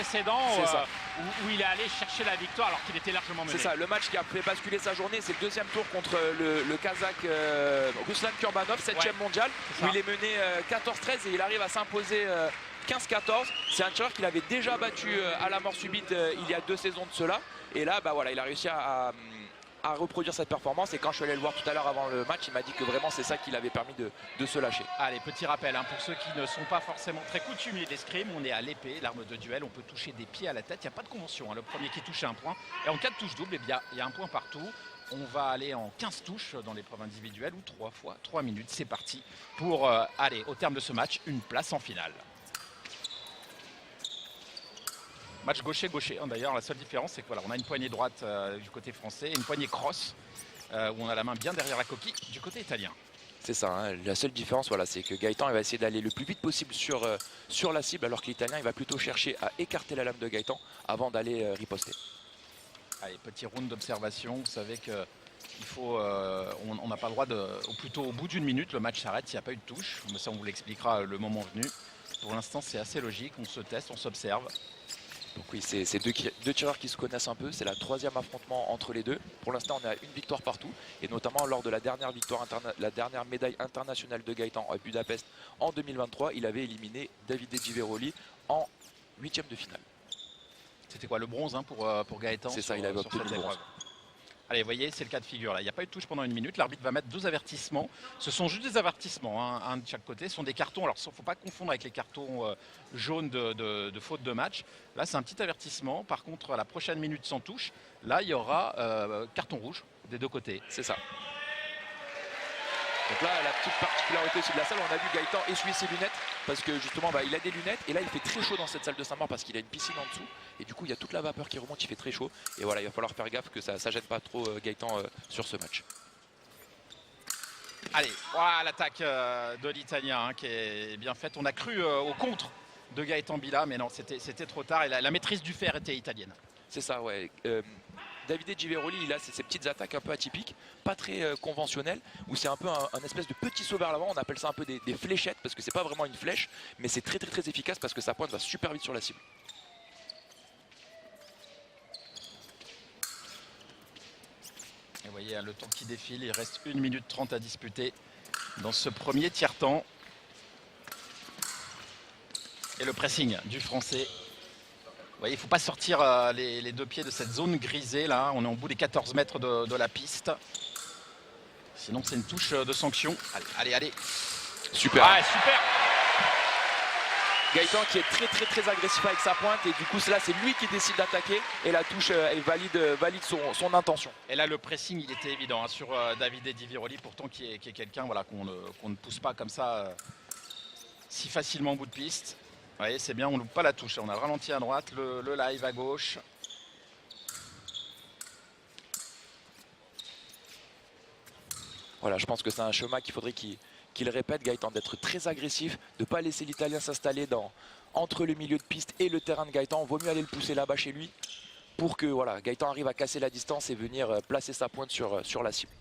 précédent où il est allé chercher la victoire alors qu'il était largement mené. C'est ça, le match qui a fait basculer sa journée, c'est le deuxième tour contre le Kazakh Ruslan Kurbanov, 7e mondial, où il est mené 14-13 et il arrive à s'imposer 15-14. C'est un tireur qu'il avait déjà battu à la mort subite il y a 2 saisons de cela. Et là, bah voilà, il a réussi à reproduire cette performance. Et quand je suis allé le voir tout à l'heure avant le match, il m'a dit que vraiment c'est ça qui l'avait permis de se lâcher. Allez, petit rappel, hein, pour ceux qui ne sont pas forcément très coutumiers d'escrime, on est à l'épée, l'arme de duel, on peut toucher des pieds à la tête, il n'y a pas de convention. Hein. Le premier qui touche un point. Et en cas de touche double, eh bien, il y a un point partout. On va aller en 15 touches dans l'épreuve individuelle ou 3 fois 3 minutes. C'est parti pour aller au terme de ce match, une place en finale. Match gaucher-gaucher, hein. D'ailleurs la seule différence c'est que voilà, on a une poignée droite du côté français et une poignée cross où on a la main bien derrière la coquille du côté italien. C'est ça, hein. La seule différence voilà, c'est que Gaëtan il va essayer d'aller le plus vite possible sur la cible alors que l'Italien il va plutôt chercher à écarter la lame de Gaëtan avant d'aller riposter. Allez, petit round d'observation, vous savez que il faut, on n'a pas le droit ou plutôt au bout d'une minute le match s'arrête s'il n'y a pas eu de touche. Mais ça on vous l'expliquera le moment venu. Pour l'instant c'est assez logique, on se teste, on s'observe. Donc oui, c'est deux tireurs qui se connaissent un peu. C'est la 3e affrontement entre les deux. Pour l'instant, on a une victoire partout. Et notamment lors de la dernière la dernière médaille internationale de Gaëtan à Budapest en 2023, il avait éliminé Davide Giveroli en 8e de finale. C'était quoi, le bronze hein, pour Gaëtan? C'est ça, il avait obtenu le bronze. Allez, vous voyez, c'est le cas de figure là. Il n'y a pas eu de touche pendant une minute. L'arbitre va mettre 2 avertissements. Ce sont juste des avertissements, hein, un de chaque côté. Ce sont des cartons. Alors, il ne faut pas confondre avec les cartons jaunes de faute de match. Là, c'est un petit avertissement. Par contre, à la prochaine minute sans touche, là, il y aura carton rouge des 2 côtés. C'est ça. Donc là, la petite particularité aussi de la salle, on a vu Gaëtan essuyer ses lunettes parce que justement, bah, il a des lunettes et là, il fait très chaud dans cette salle de Saint-Maur parce qu'il a une piscine en dessous et du coup, il y a toute la vapeur qui remonte, il fait très chaud et voilà, il va falloir faire gaffe que ça ne gêne pas trop Gaëtan sur ce match. Allez, voilà l'attaque de l'Italien hein, qui est bien faite. On a cru au contre de Gaëtan Billa, mais non, c'était trop tard et la maîtrise du fer était italienne. C'est ça, ouais. Davide Giveroli, il a ces petites attaques un peu atypiques, pas très conventionnelles, où c'est un peu un espèce de petit saut vers l'avant. On appelle ça un peu des fléchettes parce que c'est pas vraiment une flèche, mais c'est très efficace parce que sa pointe va super vite sur la cible. Et vous voyez le temps qui défile, il reste 1 minute 30 à disputer dans ce premier tiers-temps. Et le pressing du Français. Vous voyez, il ne faut pas sortir les 2 pieds de cette zone grisée là. On est au bout des 14 mètres de la piste. Sinon, c'est une touche de sanction. Allez. Super. Ouais, super. Gaëtan qui est très agressif avec sa pointe et du coup là c'est lui qui décide d'attaquer et la touche valide son intention. Et là le pressing il était évident hein, sur Davide Giveroli pourtant qui est quelqu'un voilà, qu'on ne pousse pas comme ça si facilement au bout de piste. Vous voyez c'est bien, on ne loupe pas la touche, on a le ralenti à droite, le live à gauche. Voilà, je pense que c'est un schéma qu'il faudrait qu'il répète, Gaëtan, d'être très agressif, de ne pas laisser l'Italien s'installer entre le milieu de piste et le terrain de Gaëtan. Vaut mieux aller le pousser là-bas chez lui pour que voilà, Gaëtan arrive à casser la distance et venir placer sa pointe sur la cible.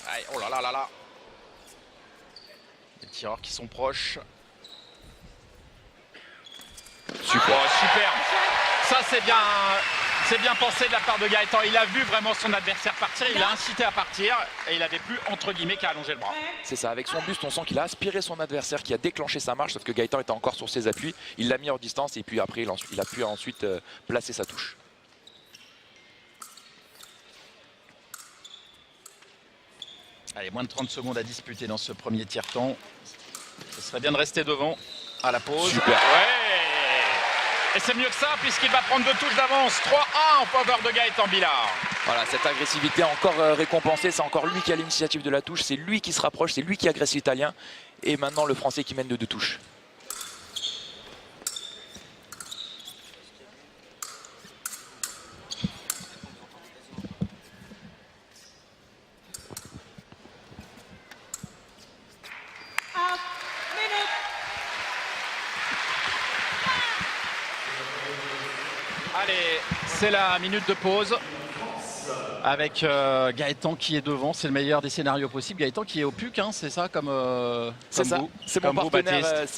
Allez, oh là là. Les tireurs qui sont proches. Super. Oh, super. Ça c'est bien. C'est bien pensé de la part de Gaëtan. Il a vu vraiment son adversaire partir, il a incité à partir et il avait plus entre guillemets qu'à allonger le bras. C'est ça, avec son buste, on sent qu'il a aspiré son adversaire, qui a déclenché sa marche, sauf que Gaëtan était encore sur ses appuis. Il l'a mis hors distance et puis après, il a pu ensuite placer sa touche. Allez, moins de 30 secondes à disputer dans ce premier tiers-temps. Ce serait bien de rester devant à la pause. Super. Ouais. Et c'est mieux que ça puisqu'il va prendre 2 touches d'avance. 3-1 en faveur de Gaëtan Billa. Voilà, cette agressivité encore récompensée. C'est encore lui qui a l'initiative de la touche. C'est lui qui se rapproche, c'est lui qui agresse l'Italien. Et maintenant le Français qui mène de 2 touches. Allez, c'est la minute de pause. Avec Gaëtan qui est devant, c'est le meilleur des scénarios possibles. Gaëtan qui est au PUC, hein, c'est ça comme c'est ça, c'est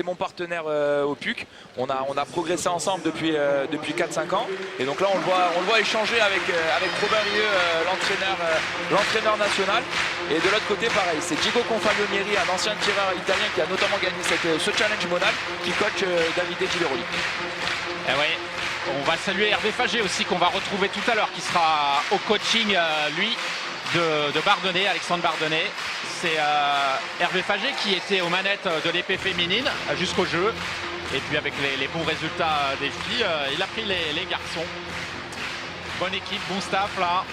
mon partenaire au PUC. On a progressé ensemble depuis 4-5 ans. Et donc là on le voit échanger avec Robin Rieu, l'entraîneur national. Et de l'autre côté pareil, c'est Diego Confaglionieri, un ancien tireur italien qui a notamment gagné ce challenge monal, qui coach Davide Gileroli. Eh ouais. On va saluer Hervé Fagé aussi qu'on va retrouver tout à l'heure qui sera au coaching lui de Bardonnay, Alexandre Bardonnay. C'est Hervé Fagé qui était aux manettes de l'épée féminine jusqu'au jeu. Et puis avec les bons résultats des filles, il a pris les garçons. Bonne équipe, bon staff là.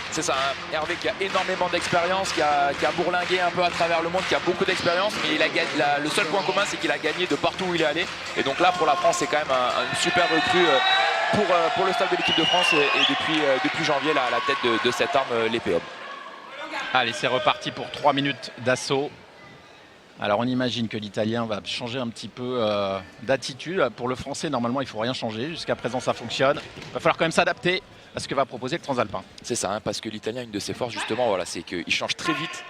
C'est ça, hein. Hervé qui a énormément d'expérience, qui a bourlingué un peu à travers le monde, qui a beaucoup d'expérience, mais le seul point commun c'est qu'il a gagné de partout où il est allé. Et donc là pour la France c'est quand même une super recrue pour le staff de l'équipe de France et depuis janvier là, à la tête de cette arme, l'épée homme. Allez, c'est reparti pour 3 minutes d'assaut. Alors on imagine que l'Italien va changer un petit peu d'attitude. Pour le Français normalement il ne faut rien changer, jusqu'à présent ça fonctionne. Il va falloir quand même s'adapter à ce que va proposer le Transalpin. C'est ça, hein, parce que l'Italien, une de ses forces justement, voilà, c'est qu'il change très vite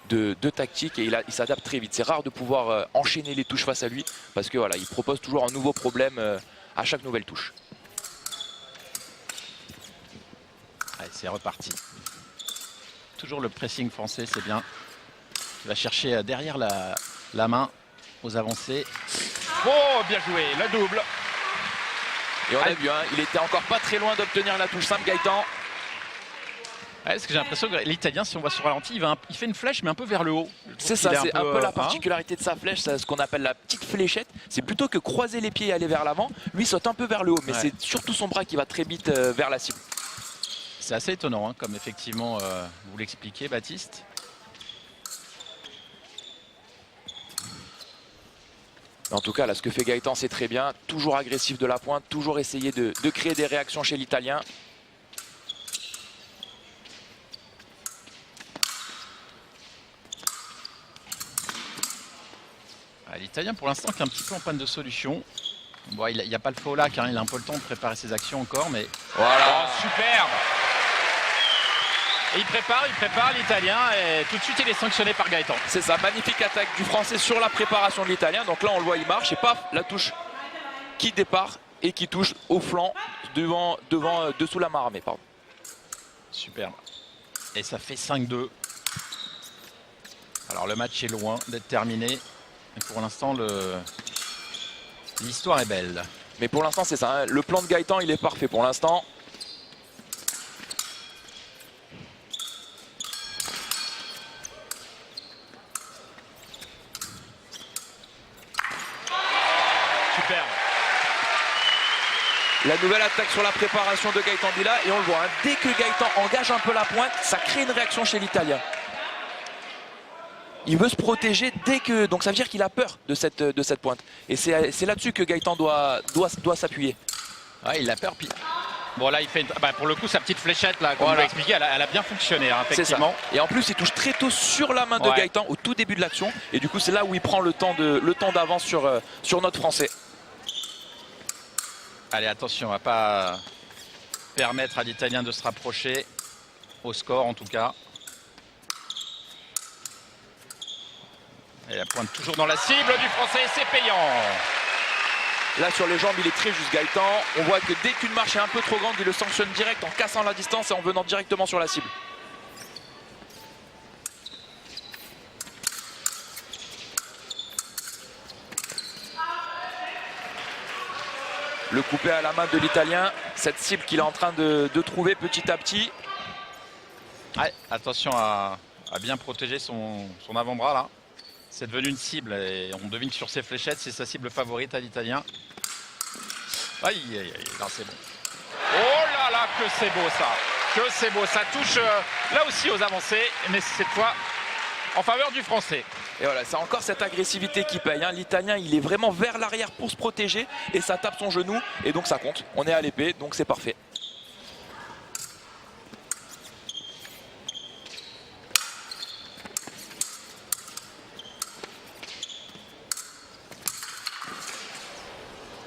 de tactique et il s'adapte très vite. C'est rare de pouvoir enchaîner les touches face à lui parce que voilà, il propose toujours un nouveau problème à chaque nouvelle touche. Allez, c'est reparti. Toujours le pressing français, c'est bien. Il va chercher derrière la main aux avancées. Oh, bien joué, le double. Et on a vu, hein, il était encore pas très loin d'obtenir la touche simple, Gaëtan. Ouais, parce que j'ai l'impression que l'Italien, si on va sur ralenti, il fait une flèche, mais un peu vers le haut. C'est ça, c'est un peu la particularité de sa flèche, c'est ce qu'on appelle la petite fléchette. C'est plutôt que croiser les pieds et aller vers l'avant. Lui saute un peu vers le haut, mais c'est surtout son bras qui va très vite vers la cible. C'est assez étonnant, hein, comme effectivement vous l'expliquez, Baptiste. En tout cas, là, ce que fait Gaëtan, c'est très bien. Toujours agressif de la pointe, toujours essayer de créer des réactions chez l'Italien. L'Italien, pour l'instant, qui est un petit peu en panne de solution. Bon, il n'y a pas le faux lac, hein, il a un peu le temps de préparer ses actions encore, mais... Voilà. Oh, superbe. Et il prépare l'Italien et tout de suite il est sanctionné par Gaëtan. C'est ça, magnifique attaque du Français sur la préparation de l'Italien. Donc là on le voit, il marche et paf, la touche qui départ et qui touche au flanc dessous la main armée. Pardon. Superbe. Et ça fait 5-2. Alors le match est loin d'être terminé. Mais pour l'instant l'histoire est belle. Mais pour l'instant c'est ça, hein. Le plan de Gaëtan il est parfait pour l'instant. La nouvelle attaque sur la préparation de Gaëtan Dilla et on le voit, hein, dès que Gaëtan engage un peu la pointe, ça crée une réaction chez l'Italien. Il veut se protéger dès que... Donc ça veut dire qu'il a peur de cette pointe. Et c'est là-dessus que Gaëtan doit s'appuyer. Ouais, il a peur. Puis... Bon là il fait pour le coup sa petite fléchette là, comme on l'a expliqué, elle a bien fonctionné, hein, effectivement. Et en plus il touche très tôt sur la main de Gaëtan au tout début de l'action. Et du coup c'est là où il prend le temps d'avance sur notre Français. Allez, attention, on ne va pas permettre à l'Italien de se rapprocher au score en tout cas. Et la pointe toujours dans la cible du Français, c'est payant. Là sur les jambes il est très juste Gaëtan. On voit que dès qu'une marche est un peu trop grande, il le sanctionne direct en cassant la distance et en venant directement sur la cible. Le coupé à la main de l'Italien, cette cible qu'il est en train de trouver petit à petit. Ouais, attention à bien protéger son avant-bras là. C'est devenu une cible et on devine que sur ses fléchettes, c'est sa cible favorite à l'Italien. Aïe, aïe, aïe, là c'est bon. Oh là là, que c'est beau ça. Que c'est beau, ça touche là aussi aux avancées, mais cette fois en faveur du Français. Et voilà, c'est encore cette agressivité qui paye, hein. L'Italien, il est vraiment vers l'arrière pour se protéger et ça tape son genou et donc ça compte. On est à l'épée, donc c'est parfait.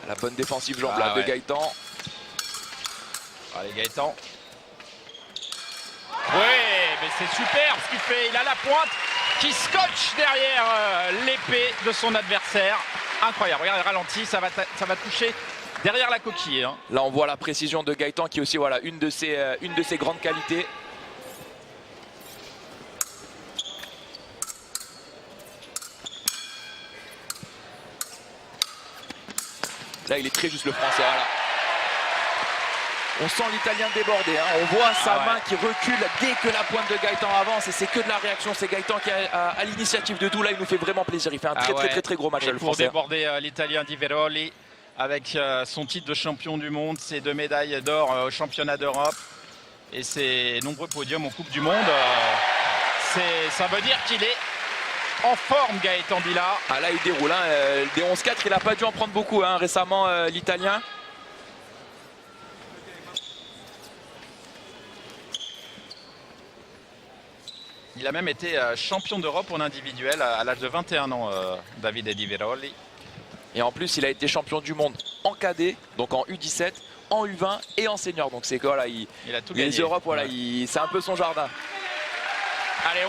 La bonne défensive jambe là de Gaëtan. Allez Gaëtan. mais c'est super ce qu'il fait. Il a la pointe qui scotche derrière l'épée de son adversaire. Incroyable, regardez, ralenti, ça va toucher derrière la coquille. Hein. Là, on voit la précision de Gaëtan qui est aussi voilà, une de ses grandes qualités. Là, il est très juste le Français. Voilà. On sent l'Italien débordé. Hein. On voit sa main qui recule dès que la pointe de Gaëtan avance. Et c'est que de la réaction. C'est Gaëtan qui est à l'initiative de tout. Là, il nous fait vraiment plaisir. Il fait un très gros match. Et le pour Français. déborder l'Italien Di Veroli avec son titre de champion du monde, ses 2 médailles d'or au championnat d'Europe et ses nombreux podiums en Coupe du Monde. Ça veut dire qu'il est en forme, Gaëtan Billa. Ah là, il déroule. Hein. Des 11-4, il n'a pas dû en prendre beaucoup hein, récemment, l'Italien. Il a même été champion d'Europe en individuel à l'âge de 21 ans, Davide Di Veroli. Et en plus, il a été champion du monde en cadet, donc en U17, en U20 et en senior. Donc c'est quoi là, il a tout les gagné. Europes, voilà, c'est un peu son jardin. Allez, 11-4,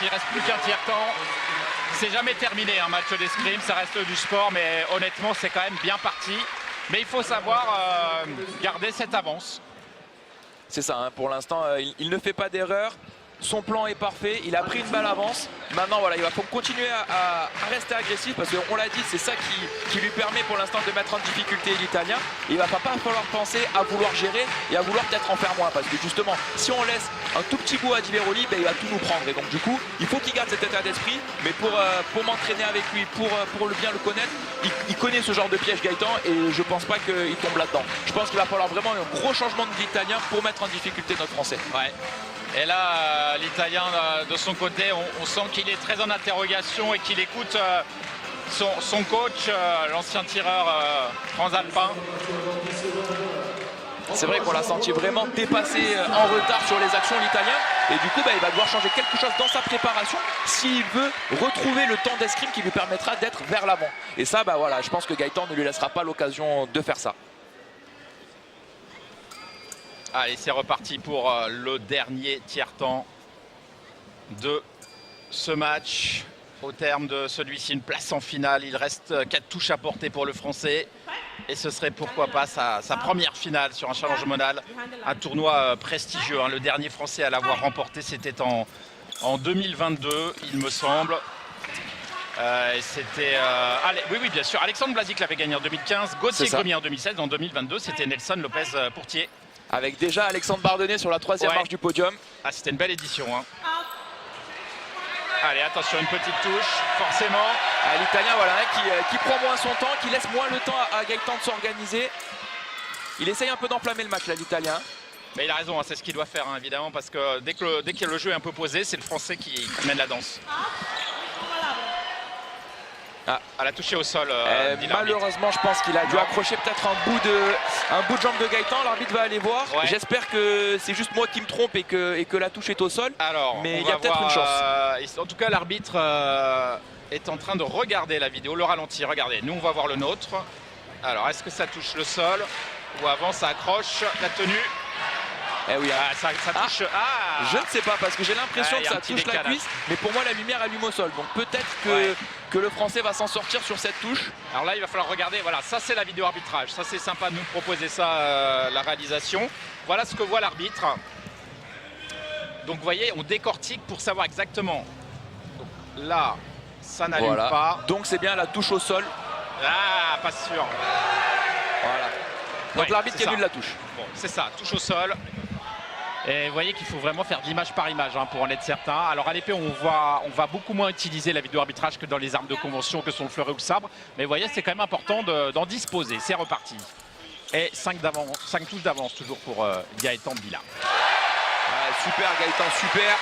il reste plus qu'un tiers-temps. C'est jamais terminé un match d'escrime, ça reste du sport, mais honnêtement, c'est quand même bien parti. Mais il faut savoir garder cette avance. C'est ça, hein, pour l'instant, il ne fait pas d'erreur. Son plan est parfait, il a pris une balle avance. Maintenant, voilà, il va continuer à rester agressif parce qu'on l'a dit, c'est ça qui lui permet pour l'instant de mettre en difficulté l'Italien. Il va pas falloir penser à vouloir gérer et à vouloir peut-être en faire moins parce que justement, si on laisse un tout petit bout à Di Veroli, ben, il va tout nous prendre. Et donc du coup, il faut qu'il garde cet état d'esprit. Mais pour m'entraîner avec lui, pour bien le connaître, il connaît ce genre de piège Gaëtan et je pense pas qu'il tombe là-dedans. Je pense qu'il va falloir vraiment un gros changement de l'Italien pour mettre en difficulté notre Français. Ouais. Et là, l'Italien, de son côté, on sent qu'il est très en interrogation et qu'il écoute son coach, l'ancien tireur transalpin. C'est vrai qu'on l'a senti vraiment dépassé en retard sur les actions, l'Italien. Et du coup, il va devoir changer quelque chose dans sa préparation s'il veut retrouver le temps d'escrime qui lui permettra d'être vers l'avant. Et ça, voilà, je pense que Gaëtan ne lui laissera pas l'occasion de faire ça. Allez, c'est reparti pour le dernier tiers-temps de ce match. Au terme de celui-ci, une place en finale. Il reste 4 touches à porter pour le Français. Et ce serait pourquoi pas sa première finale sur un challenge mondial. Un tournoi prestigieux. Hein. Le dernier Français à l'avoir remporté, c'était en 2022, il me semble. C'était oui, bien sûr. Alexandre Blazic l'avait gagné en 2015. Gauthier Gomis en 2016. En 2022, c'était Nelson Lopez Pourtier. Avec déjà Alexandre Bardonnay sur la 3e marche du podium. Ah, c'était une belle édition. Hein. Allez, attention, une petite touche, forcément. L'Italien, voilà, qui prend moins son temps, qui laisse moins le temps à Gaëtan de s'organiser. Il essaye un peu d'enflammer le match, là, l'Italien. Mais il a raison, hein, c'est ce qu'il doit faire, hein, évidemment, parce que dès que le jeu est un peu posé, c'est le Français qui mène la danse. Ah, elle a touché au sol. Malheureusement, je pense qu'il a dû accrocher peut-être un bout de jambe de Gaëtan. L'arbitre va aller voir. Ouais. J'espère que c'est juste moi qui me trompe et que la touche est au sol. Alors, mais il y a peut-être une chance. En tout cas, l'arbitre est en train de regarder la vidéo, le ralenti. Regardez, nous on va voir le nôtre. Alors, est-ce que ça touche le sol ou avant ça accroche la tenue? Eh oui, ça touche. Je ne sais pas parce que j'ai l'impression que ça touche la cuisse, mais pour moi la lumière allume au sol. Donc peut-être que le Français va s'en sortir sur cette touche. Alors là, il va falloir regarder. Voilà, ça c'est la vidéo arbitrage. Ça c'est sympa de nous proposer ça, la réalisation. Voilà ce que voit l'arbitre. Donc vous voyez, on décortique pour savoir exactement. Donc là, ça n'allume pas. Donc c'est bien la touche au sol. Ah, pas sûr. Voilà. Donc l'arbitre qui annule la touche. Bon, c'est ça, touche au sol. Et vous voyez qu'il faut vraiment faire de l'image par image pour en être certain. Alors à l'épée, on va beaucoup moins utiliser la vidéo arbitrage que dans les armes de convention que sont le fleuret ou le sabre. Mais vous voyez, c'est quand même important d'en disposer. C'est reparti. Et 5 touches d'avance toujours pour Gaëtan Billa. Super Gaëtan, super.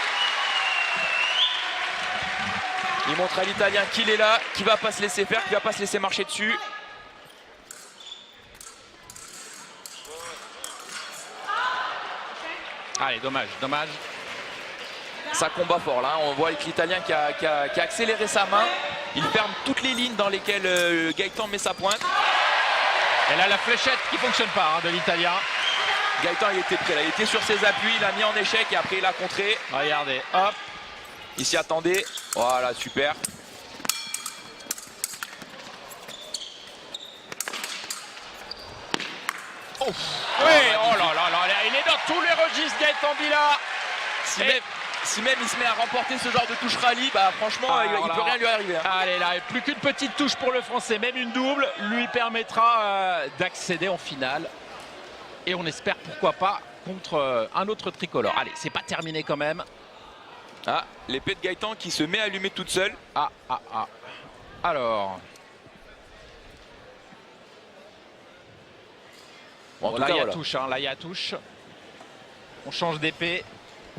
Il montre à l'Italien qu'il est là, qu'il ne va pas se laisser faire, qu'il ne va pas se laisser marcher dessus. Allez, dommage. Ça combat fort là, on voit avec l'Italien qui a accéléré sa main. Il ferme toutes les lignes dans lesquelles Gaëtan met sa pointe. Et là, la fléchette qui ne fonctionne pas de l'Italien. Gaëtan il était prêt là, il était sur ses appuis, il a mis en échec et après il a contré. Regardez, hop. Il s'y attendait. Voilà, super. Oh. Oui, oh là là là, il est dans tous les registres, Gaëtan Bila. Si même il se met à remporter ce genre de touche rallye, bah franchement, il ne peut rien lui arriver. Hein. Allez, là, plus qu'une petite touche pour le Français, même une double, lui permettra d'accéder en finale. Et on espère, pourquoi pas, contre un autre tricolore. Allez, c'est pas terminé quand même. Ah, l'épée de Gaëtan qui se met à allumer toute seule. Ah. Alors. Bon, là, il y a touche, hein, là, il y a touche. On change d'épée.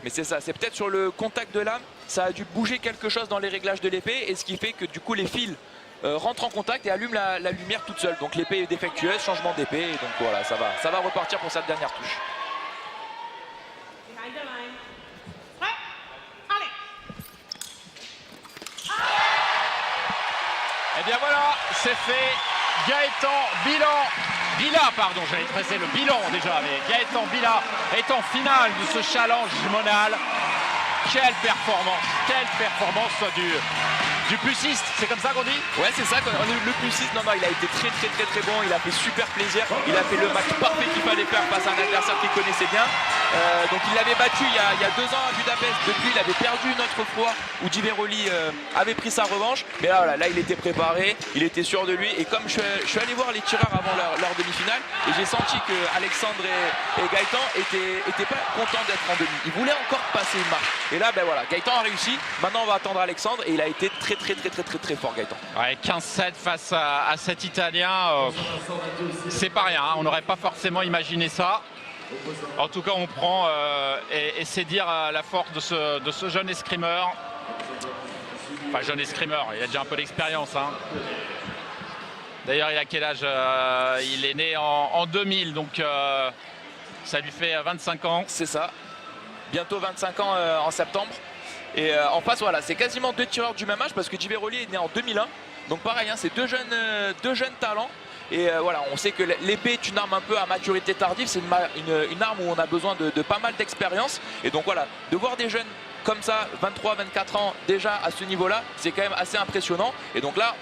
Mais c'est ça, c'est peut-être sur le contact de lame, ça a dû bouger quelque chose dans les réglages de l'épée, et ce qui fait que du coup les fils rentrent en contact et allument la lumière toute seule. Donc l'épée est défectueuse, changement d'épée, et donc voilà, ça va repartir pour cette dernière touche. Et bien voilà, c'est fait. Gaëtan Bila, pardon, j'allais presser le bilan déjà, mais Gaëtan Bila est en finale de ce challenge monal. Quelle performance du puciste, c'est comme ça qu'on dit? Ouais, c'est ça, le puciste, non, il a été très bon, il a fait super plaisir, il a fait le match parfait qu'il fallait faire face à un adversaire qu'il connaissait bien. Donc il l'avait battu il y a 2 ans à Budapest. Depuis il avait perdu une autre fois où Giveroli avait pris sa revanche. Mais là il était préparé, il était sûr de lui. Et comme je suis allé voir les tireurs avant leur demi-finale, et j'ai senti que Alexandre et Gaëtan étaient pas contents d'être en demi. Ils voulaient encore passer une marche. Et là ben voilà, Gaëtan a réussi. Maintenant on va attendre Alexandre, et il a été très fort, Gaëtan. Ouais, 15-7 face à cet Italien, c'est pas rien, hein. On n'aurait pas forcément imaginé ça. En tout cas, on prend et c'est dire la force de ce jeune escrimeur. Enfin, jeune escrimeur, il a déjà un peu d'expérience. Hein. D'ailleurs, il a quel âge? Il est né en 2000, donc ça lui fait 25 ans. C'est ça. Bientôt 25 ans en septembre. Et en face, voilà, c'est quasiment 2 tireurs du même âge parce que Giveroli est né en 2001. Donc pareil, hein, c'est deux jeunes talents. Et voilà, on sait que l'épée est une arme un peu à maturité tardive. C'est une arme où on a besoin de pas mal d'expérience. Et donc voilà, de voir des jeunes comme ça, 23-24 ans déjà à ce niveau-là, c'est quand même assez impressionnant. Et donc là,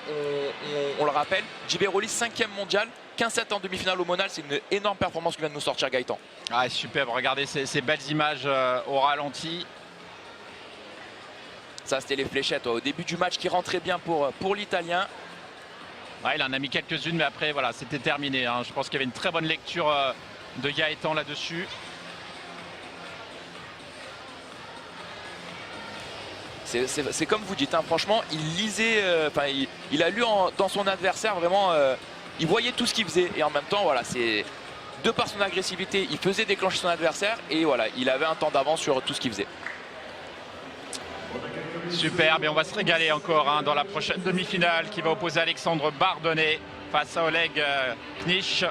on le rappelle, Giveroli 5e mondial, 15-7 en demi-finale au Monal, c'est une énorme performance que vient de nous sortir Gaëtan. Ah, superbe, regardez ces belles images au ralenti. Ça, c'était les fléchettes au début du match qui rentraient bien pour l'Italien. Ouais, il en a mis quelques-unes, mais après, voilà, c'était terminé. Hein. Je pense qu'il y avait une très bonne lecture de Gaëtan là-dessus. C'est comme vous dites, hein, franchement, il lisait, il a lu dans son adversaire vraiment, il voyait tout ce qu'il faisait. Et en même temps, voilà, c'est de par son agressivité, il faisait déclencher son adversaire et voilà, il avait un temps d'avance sur tout ce qu'il faisait. Super, mais on va se régaler encore dans la prochaine demi-finale qui va opposer Alexandre Bardonnay face à Oleg Knish.